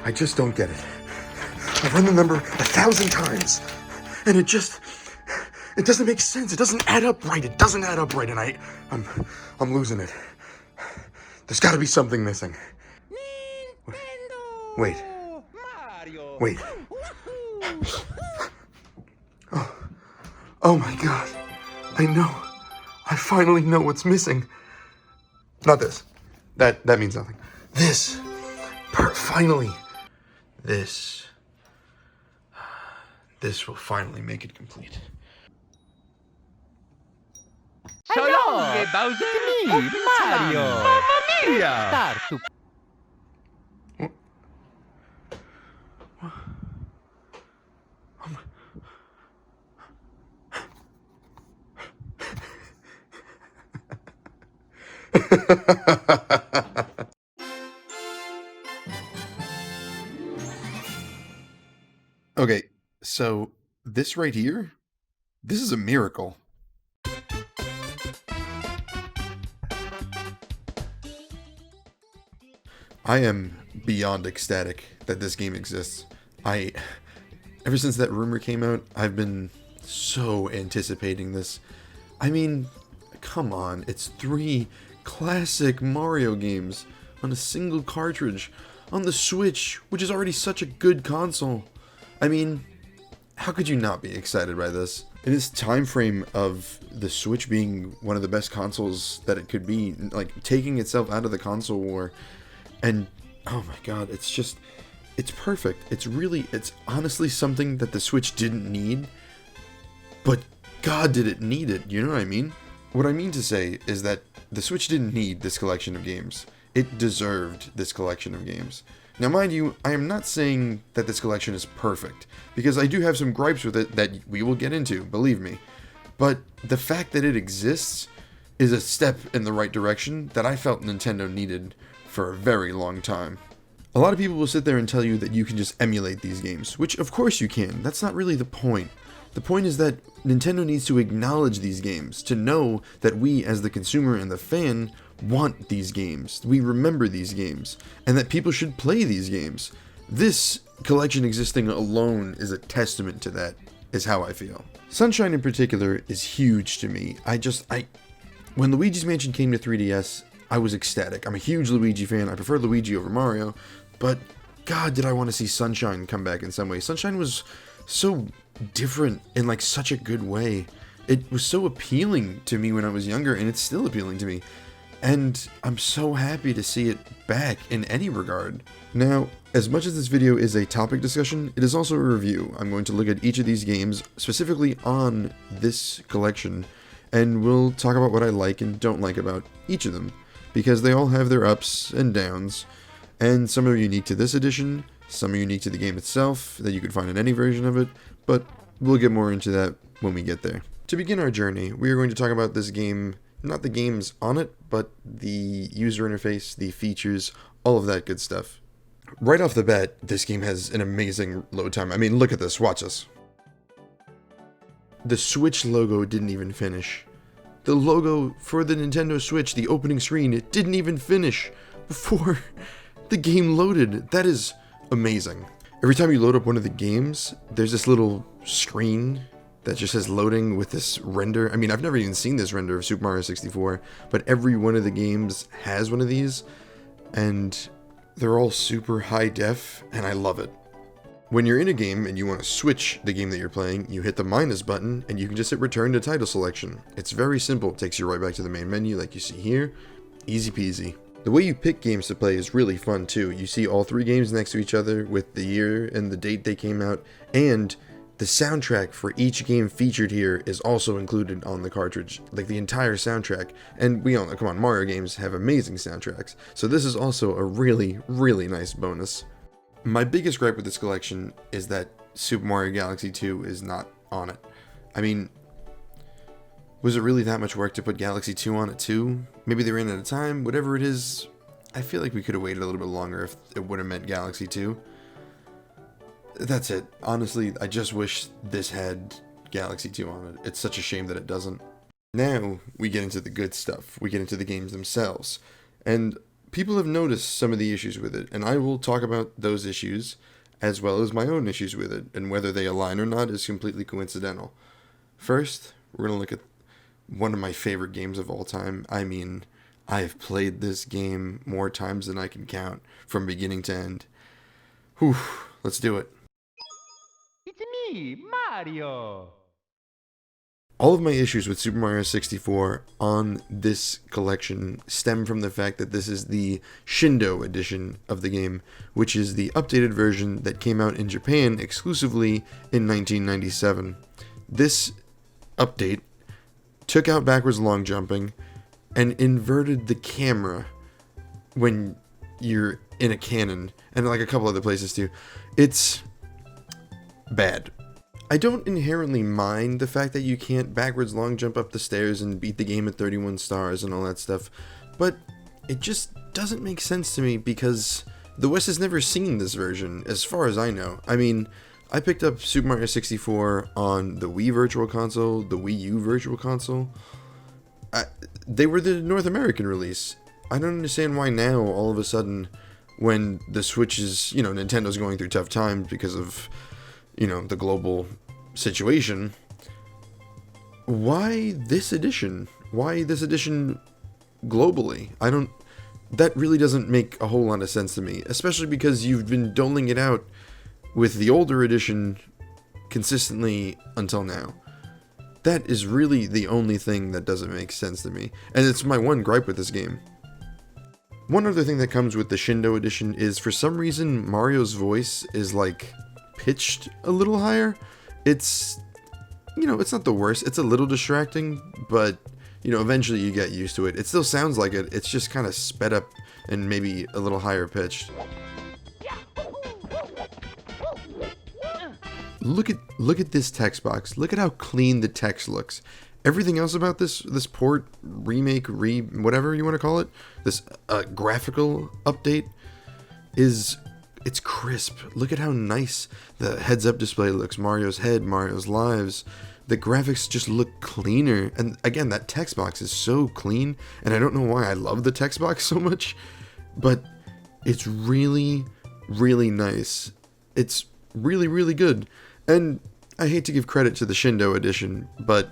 I just don't get it. I've run the number 1,000 times, and it doesn't make sense. It doesn't add up right. It doesn't add up right, and I'm losing it. There's got to be something missing. Nintendo! Wait. Mario! Wait. Oh my God. I know. I finally know what's missing. Not this. That means nothing. This. Finally. This will finally make it complete. Salve, Bowser! Mario! Mamma mia! Tartu. Okay, so this right here, this is a miracle. I am beyond ecstatic that this game exists. Ever since that rumor came out, I've been so anticipating this. I mean, come on, it's 3 classic Mario games on a single cartridge on the Switch, which is already such a good console. I mean, how could you not be excited by this? In this time frame of the Switch being one of the best consoles that it could be, like taking itself out of the console war, and oh my God, it's perfect. It's honestly something that the Switch didn't need, but God, did it need it, you know what I mean? What I mean to say is that the Switch didn't need this collection of games. It deserved this collection of games. Now mind you, I am not saying that this collection is perfect, because I do have some gripes with it that we will get into, believe me. But the fact that it exists is a step in the right direction that I felt Nintendo needed for a very long time. A lot of people will sit there and tell you that you can just emulate these games, which of course you can. That's not really the point. The point is that Nintendo needs to acknowledge these games, to know that we as the consumer and the fan want these games, we remember these games, and that people should play these games. This collection existing alone is a testament to that, is how I feel. Sunshine in particular is huge to me. When Luigi's Mansion came to 3DS, I was ecstatic. I'm a huge Luigi fan. I prefer Luigi over Mario, but God, did I want to see Sunshine come back in some way. Sunshine was so different in like such a good way. It was so appealing to me when I was younger, and it's still appealing to me. And I'm so happy to see it back in any regard. Now, as much as this video is a topic discussion, it is also a review. I'm going to look at each of these games, specifically on this collection, and we'll talk about what I like and don't like about each of them, because they all have their ups and downs, and some are unique to this edition, some are unique to the game itself, that you could find in any version of it, but we'll get more into that when we get there. To begin our journey, we are going to talk about this game, not the games on it, but the user interface, the features, all of that good stuff. Right off the bat, this game has an amazing load time. I mean, look at this, watch this. The Switch logo didn't even finish. The logo for the Nintendo Switch, the opening screen, it didn't even finish before the game loaded. That is amazing. Every time you load up one of the games, there's this little screen that just says loading with this render. I mean, I've never even seen this render of Super Mario 64, but every one of the games has one of these, and they're all super high def, and I love it. When you're in a game and you want to switch the game that you're playing, you hit the minus button, and you can just hit return to title selection. It's very simple. It takes you right back to the main menu like you see here. Easy peasy. The way you pick games to play is really fun too. You see all 3 games next to each other with the year and the date they came out, and the soundtrack for each game featured here is also included on the cartridge, like the entire soundtrack. And we all know, come on, Mario games have amazing soundtracks, so this is also a really, really nice bonus. My biggest gripe with this collection is that Super Mario Galaxy 2 is not on it. I mean, was it really that much work to put Galaxy 2 on it too? Maybe they ran out of time, whatever it is. I feel like we could have waited a little bit longer if it would have meant Galaxy 2. That's it. Honestly, I just wish this had Galaxy 2 on it. It's such a shame that it doesn't. Now we get into the good stuff. We get into the games themselves. And people have noticed some of the issues with it, and I will talk about those issues as well as my own issues with it, and whether they align or not is completely coincidental. First, we're going to look at one of my favorite games of all time. I mean, I have played this game more times than I can count, from beginning to end. Whew, let's do it. It's me, Mario. All of my issues with Super Mario 64 on this collection stem from the fact that this is the Shindo edition of the game, which is the updated version that came out in Japan exclusively in 1997. This update took out backwards long jumping and inverted the camera when you're in a cannon, and like a couple other places too. It's bad. I don't inherently mind the fact that you can't backwards long jump up the stairs and beat the game at 31 stars and all that stuff, but it just doesn't make sense to me because the West has never seen this version, as far as I know. I mean, I picked up Super Mario 64 on the Wii Virtual Console, the Wii U Virtual Console. They were the North American release. I don't understand why now, all of a sudden, when the Switch is, Nintendo's going through tough times because of the global situation, why this edition? Why this edition globally? That really doesn't make a whole lot of sense to me, especially because you've been doling it out with the older edition consistently until now. That is really the only thing that doesn't make sense to me, and it's my one gripe with this game. One other thing that comes with the Shindo edition is, for some reason, Mario's voice is like pitched a little higher. It's not the worst. It's a little distracting, but eventually you get used to it. It still sounds like it. It's just kind of sped up and maybe a little higher pitched. Look at this text box. Look at how clean the text looks. Everything else about this port, remake, whatever you want to call it, this graphical update it's crisp. Look at how nice the heads-up display looks. Mario's head, Mario's lives. The graphics just look cleaner. And again, that text box is so clean. And I don't know why I love the text box so much, but it's really, really nice. It's really, really good. And I hate to give credit to the Shindo edition, but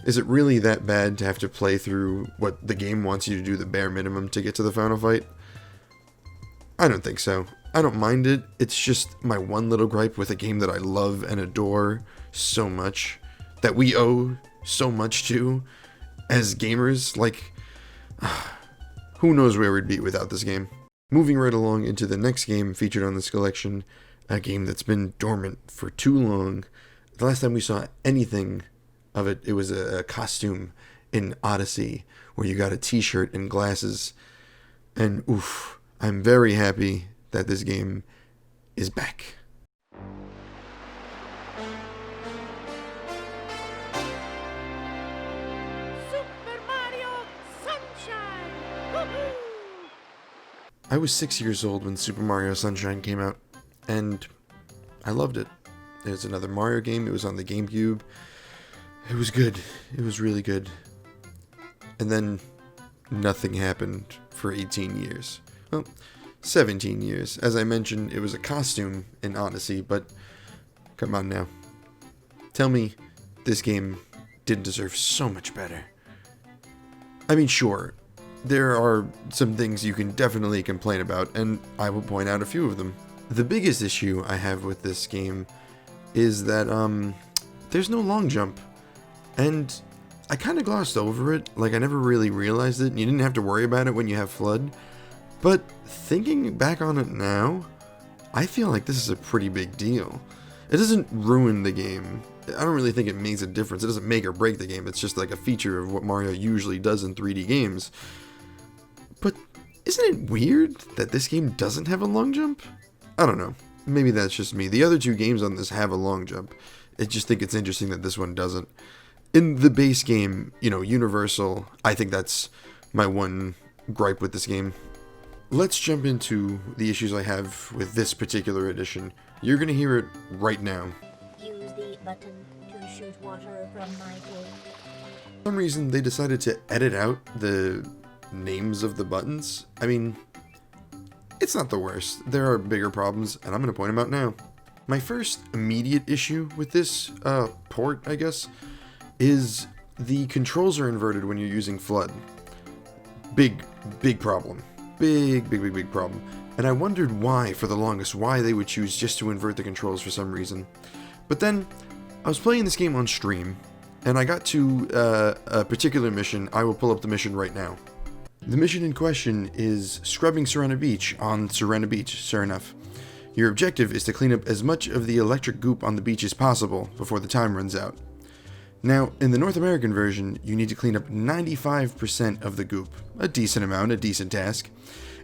is it really that bad to have to play through what the game wants you to do, the bare minimum, to get to the final fight? I don't think so. I don't mind it. It's just my one little gripe with a game that I love and adore so much, that we owe so much to as gamers. Like, who knows where we'd be without this game. Moving right along into the next game featured on this collection, a game that's been dormant for too long. The last time we saw anything of it, it was a costume in Odyssey where you got a t-shirt and glasses. And oof, I'm very happy that this game is back. Super Mario Sunshine! Woohoo! I was 6 years old when Super Mario Sunshine came out, and I loved it. There's another Mario game. It was on the GameCube. It was good. It was really good. And then nothing happened for 18 years. Well, 17 years. As I mentioned, it was a costume in Odyssey, but come on now. Tell me this game didn't deserve so much better. I mean, sure, there are some things you can definitely complain about, and I will point out a few of them. The biggest issue I have with this game is that, there's no long jump. And I kind of glossed over it, like I never really realized it, and you didn't have to worry about it when you have FLUDD. But thinking back on it now, I feel like this is a pretty big deal. It doesn't ruin the game. I don't really think it makes a difference. It doesn't make or break the game. It's just like a feature of what Mario usually does in 3D games. But isn't it weird that this game doesn't have a long jump? I don't know. Maybe that's just me. The other two games on this have a long jump. I just think it's interesting that this one doesn't. In the base game, Universal, I think that's my one gripe with this game. Let's jump into the issues I have with this particular edition. You're going to hear it right now. Use the button to shoot water from my cave. For some reason, they decided to edit out the names of the buttons. I mean, it's not the worst. There are bigger problems, and I'm going to point them out now. My first immediate issue with this port, I guess, is the controls are inverted when you're using Flood. Big problem. Big problem. And I wondered why, for the longest, why they would choose just to invert the controls for some reason. But then, I was playing this game on stream, and I got to a particular mission. I will pull up the mission right now. The mission in question is scrubbing Serena Beach on Serena Beach, sure enough. Your objective is to clean up as much of the electric goop on the beach as possible before the time runs out. Now, in the North American version, you need to clean up 95% of the goop, a decent amount, a decent task.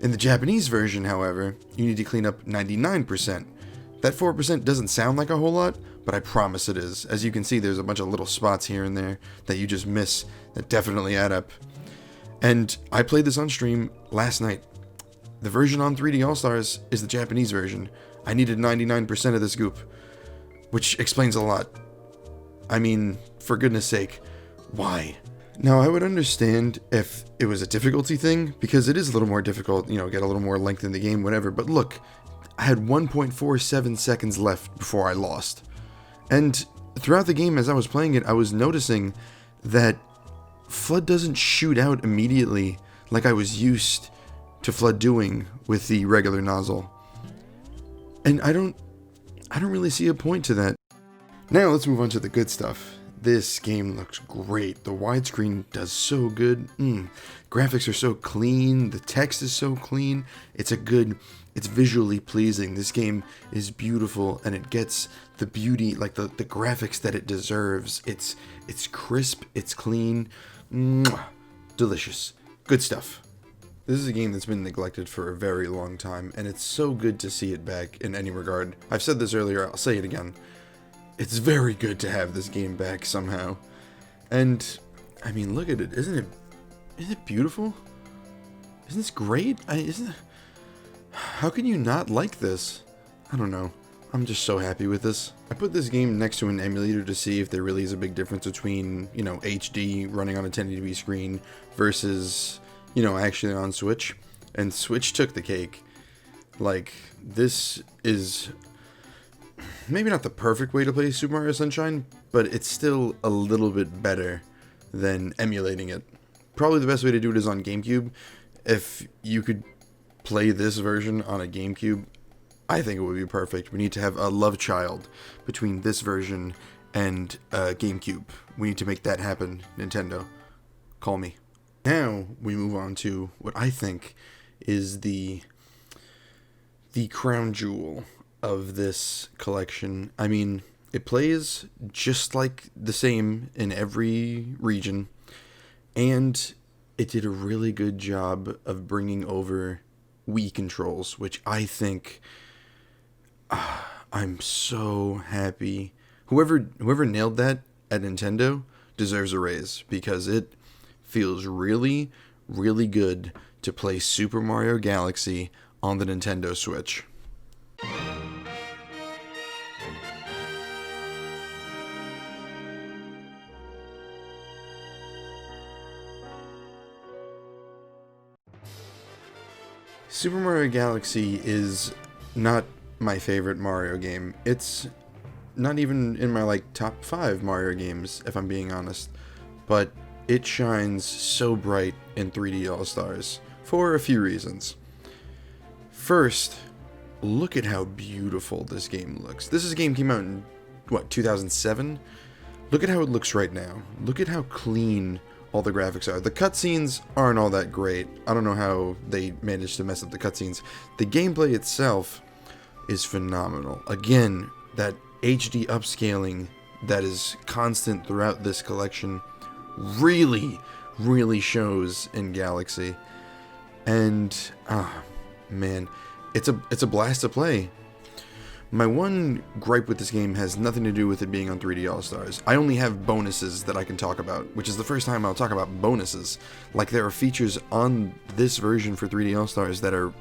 In the Japanese version, however, you need to clean up 99%. That 4% doesn't sound like a whole lot, but I promise it is. As you can see, there's a bunch of little spots here and there that you just miss that definitely add up. And I played this on stream last night. The version on 3D All-Stars is the Japanese version. I needed 99% of this goop, which explains a lot. I mean, for goodness sake, why? Now, I would understand if it was a difficulty thing, because it is a little more difficult, you know, get a little more length in the game, whatever, but look, I had 1.47 seconds left before I lost. And throughout the game, as I was playing it, I was noticing that Flood doesn't shoot out immediately like I was used to Flood doing with the regular nozzle. And I don't really see a point to that. Now let's move on to the good stuff. This game looks great. The widescreen does so good. Graphics are so clean. The text is so clean. It's visually pleasing. This game is beautiful, and it gets the beauty, like the graphics that it deserves. It's crisp. It's clean. Delicious. Good stuff. This is a game that's been neglected for a very long time, and it's so good to see it back in any regard. I've said this earlier, I'll say it again. It's very good to have this game back somehow. And, I mean, look at it. Isn't it beautiful? Isn't this great? How can you not like this? I don't know. I'm just so happy with this. I put this game next to an emulator to see if there really is a big difference between, you know, HD running on a 1080p screen versus, you know, actually on Switch. And Switch took the cake. Like, this is maybe not the perfect way to play Super Mario Sunshine, but it's still a little bit better than emulating it. Probably the best way to do it is on GameCube. If you could play this version on a GameCube, I think it would be perfect. We need to have a love child between this version and GameCube. We need to make that happen, Nintendo. Call me. Now we move on to what I think is the crown jewel of this collection. I mean, it plays just like the same in every region, and it did a really good job of bringing over Wii controls, which I think I'm so happy. Whoever nailed that at Nintendo deserves a raise, because it feels really, really good to play Super Mario Galaxy on the Nintendo Switch. Super Mario Galaxy is not my favorite Mario game. It's not even in my top 5 Mario games, if I'm being honest. But it shines so bright in 3D All-Stars for a few reasons. First, look at how beautiful this game looks. This game came out in, 2007? Look at how it looks right now. Look at how clean all the graphics are. The cutscenes aren't all that great. I don't know how they managed to mess up the cutscenes. The gameplay itself is phenomenal. Again, that HD upscaling that is constant throughout this collection really, really shows in Galaxy. And, man, it's a blast to play. My one gripe with this game has nothing to do with it being on 3D All-Stars. I only have bonuses that I can talk about, which is the first time I'll talk about bonuses. Like, there are features on this version for 3D All-Stars that are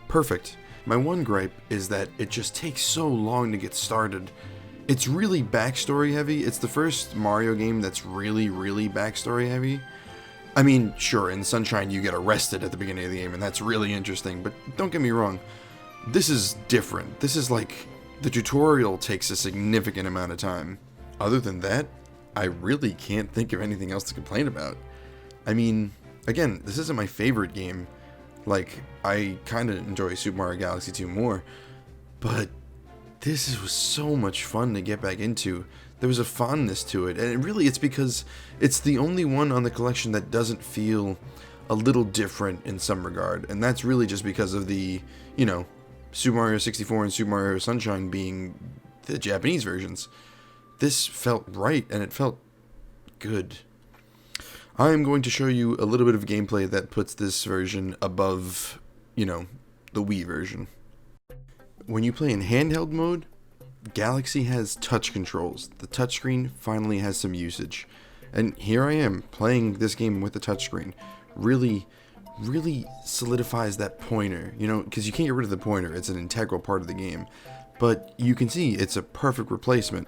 perfect. My one gripe is that it just takes so long to get started, it's really backstory heavy. It's the first Mario game that's really, really backstory heavy. I mean, sure, in Sunshine you get arrested at the beginning of the game, and that's really interesting, but don't get me wrong, this is different. This is like, the tutorial takes a significant amount of time. Other than that, I really can't think of anything else to complain about. I mean, again, this isn't my favorite game. Like, I kind of enjoy Super Mario Galaxy 2 more, but this was so much fun to get back into. There was a fondness to it, and it's because it's the only one on the collection that doesn't feel a little different in some regard, and that's really just because of the, you know, Super Mario 64 and Super Mario Sunshine being the Japanese versions. This felt right, and it felt good. I am going to show you a little bit of gameplay that puts this version above, you know, the Wii version. When you play in handheld mode, Galaxy has touch controls. The touchscreen finally has some usage. And here I am, playing this game with the touchscreen. Really solidifies that pointer, you know, because you can't get rid of the pointer. It's an integral part of the game. But you can see it's a perfect replacement.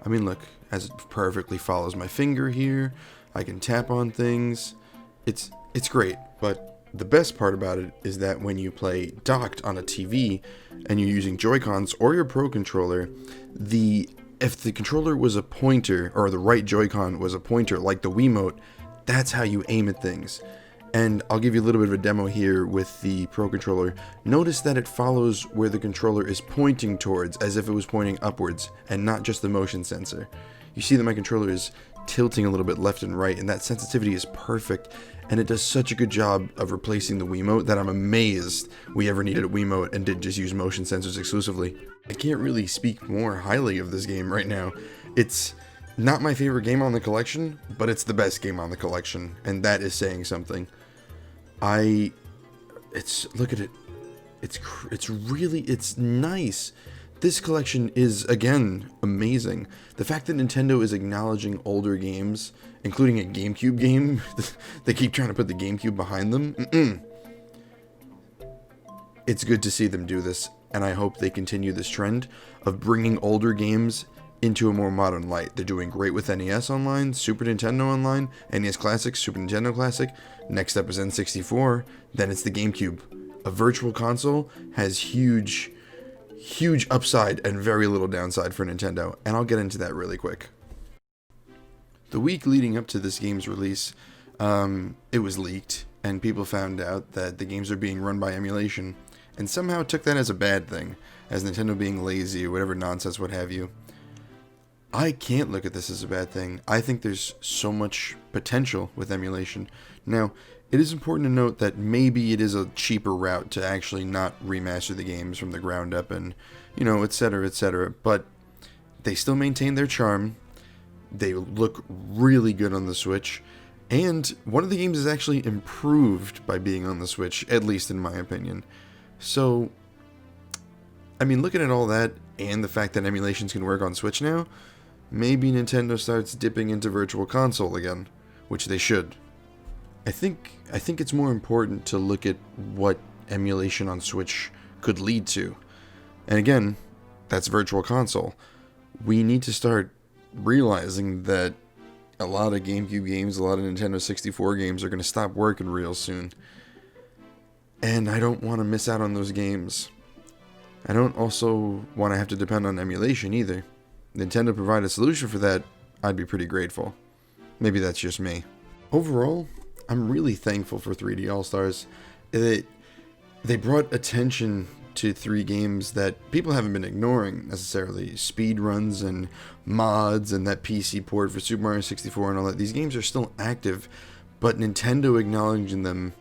I mean, look, as it perfectly follows my finger here. I can tap on things. It's great, but the best part about it is that when you play docked on a TV and you're using Joy-Cons or your Pro Controller, if the controller was a pointer, or the right Joy-Con was a pointer like the Wiimote, that's how you aim at things. And I'll give you a little bit of a demo here with the Pro Controller. Notice that it follows where the controller is pointing towards, as if it was pointing upwards, and not just the motion sensor. You see that my controller is tilting a little bit left and right, and that sensitivity is perfect, and it does such a good job of replacing the Wiimote that I'm amazed we ever needed a Wiimote and didn't just use motion sensors exclusively. I can't really speak more highly of this game right now. It's not my favorite game on the collection, but it's the best game on the collection, and that is saying something. Look at it. It's nice. This collection is, again, amazing. The fact that Nintendo is acknowledging older games, including a GameCube game, they keep trying to put the GameCube behind them. It's good to see them do this, and I hope they continue this trend of bringing older games into a more modern light. They're doing great with NES Online, Super Nintendo Online, NES Classic, Super Nintendo Classic. Next up is N64, then it's the GameCube. A virtual console has huge upside and very little downside for Nintendo, and I'll get into that really quick. The week leading up to this game's release, it was leaked, and people found out that the games are being run by emulation, and somehow took that as a bad thing, as Nintendo being lazy or whatever nonsense, what have you. I can't look at this as a bad thing. I think there's so much potential with emulation. Now, it is important to note that maybe it is a cheaper route to actually not remaster the games from the ground up and, you know, etc., but they still maintain their charm. They look really good on the Switch, and one of the games is actually improved by being on the Switch, at least in my opinion. So, I mean, looking at all that, and the fact that emulations can work on Switch now, maybe Nintendo starts dipping into Virtual Console again, which they should. I think it's more important to look at what emulation on Switch could lead to. And again, that's Virtual Console. We need to start realizing that a lot of GameCube games, a lot of Nintendo 64 games are going to stop working real soon. And I don't want to miss out on those games. I don't also want to have to depend on emulation either. Nintendo provide a solution for that, I'd be pretty grateful. Maybe that's just me. Overall, I'm really thankful for 3D All-Stars. They brought attention to 3 games that people haven't been ignoring necessarily. Speedruns and mods and that PC port for Super Mario 64 and all that. These games are still active, but Nintendo acknowledging them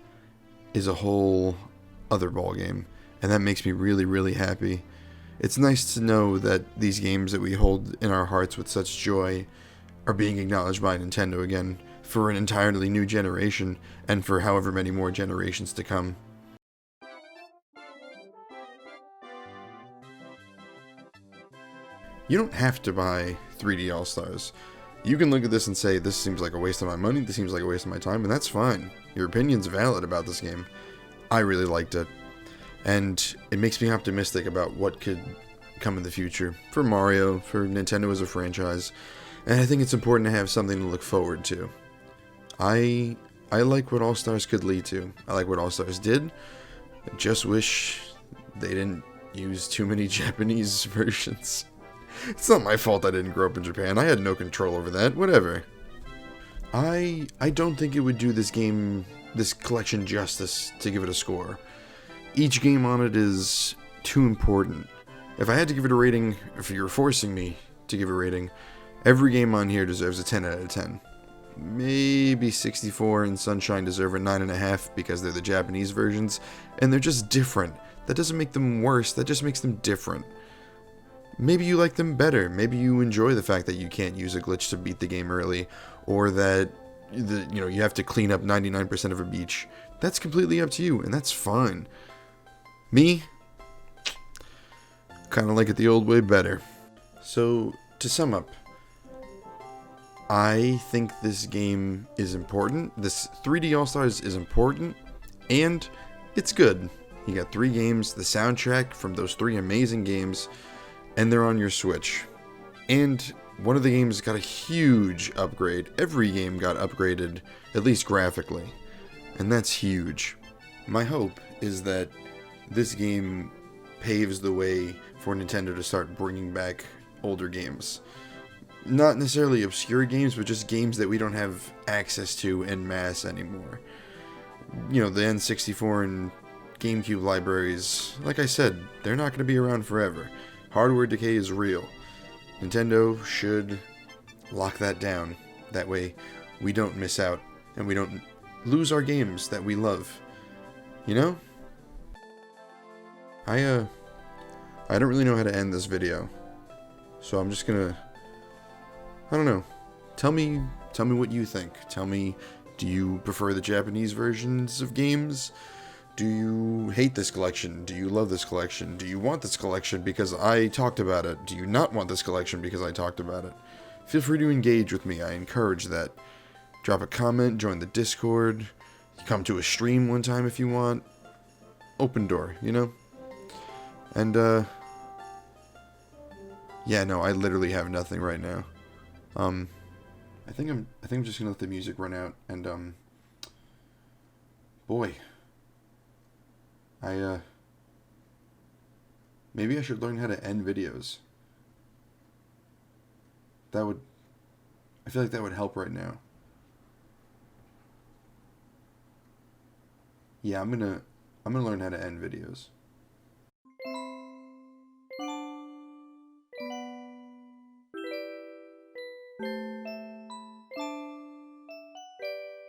is a whole other ballgame. And that makes me really, really happy. It's nice to know that these games that we hold in our hearts with such joy are being acknowledged by Nintendo again for an entirely new generation and for however many more generations to come. You don't have to buy 3D All-Stars. You can look at this and say, this seems like a waste of my money, this seems like a waste of my time, and that's fine. Your opinion's valid about this game. I really liked it. And it makes me optimistic about what could come in the future for Mario, for Nintendo as a franchise, and I think it's important to have something to look forward to. I like what All-Stars could lead to. I like what All-Stars did. I just wish they didn't use too many Japanese versions. It's not my fault I didn't grow up in Japan. I had no control over that. Whatever. I don't think it would do this game, this collection, justice to give it a score. Each game on it is too important. If I had to give it a rating, if you're forcing me to give a rating, every game on here deserves a 10 out of 10. Maybe 64 and Sunshine deserve a 9.5 because they're the Japanese versions, and they're just different. That doesn't make them worse, that just makes them different. Maybe you like them better. Maybe you enjoy the fact that you can't use a glitch to beat the game early, or that you have to clean up 99% of a beach. That's completely up to you, and that's fine. Me, kind of like it the old way better. So, to sum up, I think this game is important. This 3D All-Stars is important, and it's good. You got 3 games, the soundtrack from those 3 amazing games, and they're on your Switch. And one of the games got a huge upgrade. Every game got upgraded, at least graphically. And that's huge. My hope is that this game paves the way for Nintendo to start bringing back older games. Not necessarily obscure games, but just games that we don't have access to en masse anymore. The N64 and GameCube libraries, like I said, they're not going to be around forever. Hardware decay is real. Nintendo should lock that down. That way, we don't miss out, and we don't lose our games that we love. I don't really know how to end this video, so I'm just gonna, I don't know. Tell me what you think. Tell me, do you prefer the Japanese versions of games? Do you hate this collection? Do you love this collection? Do you want this collection because I talked about it? Do you not want this collection because I talked about it? Feel free to engage with me. I encourage that. Drop a comment, join the Discord, come to a stream one time if you want. Open door, And, yeah, no, I literally have nothing right now. I think I'm just gonna let the music run out, and, boy. Maybe I should learn how to end videos. I feel like that would help right now. Yeah, I'm gonna learn how to end videos.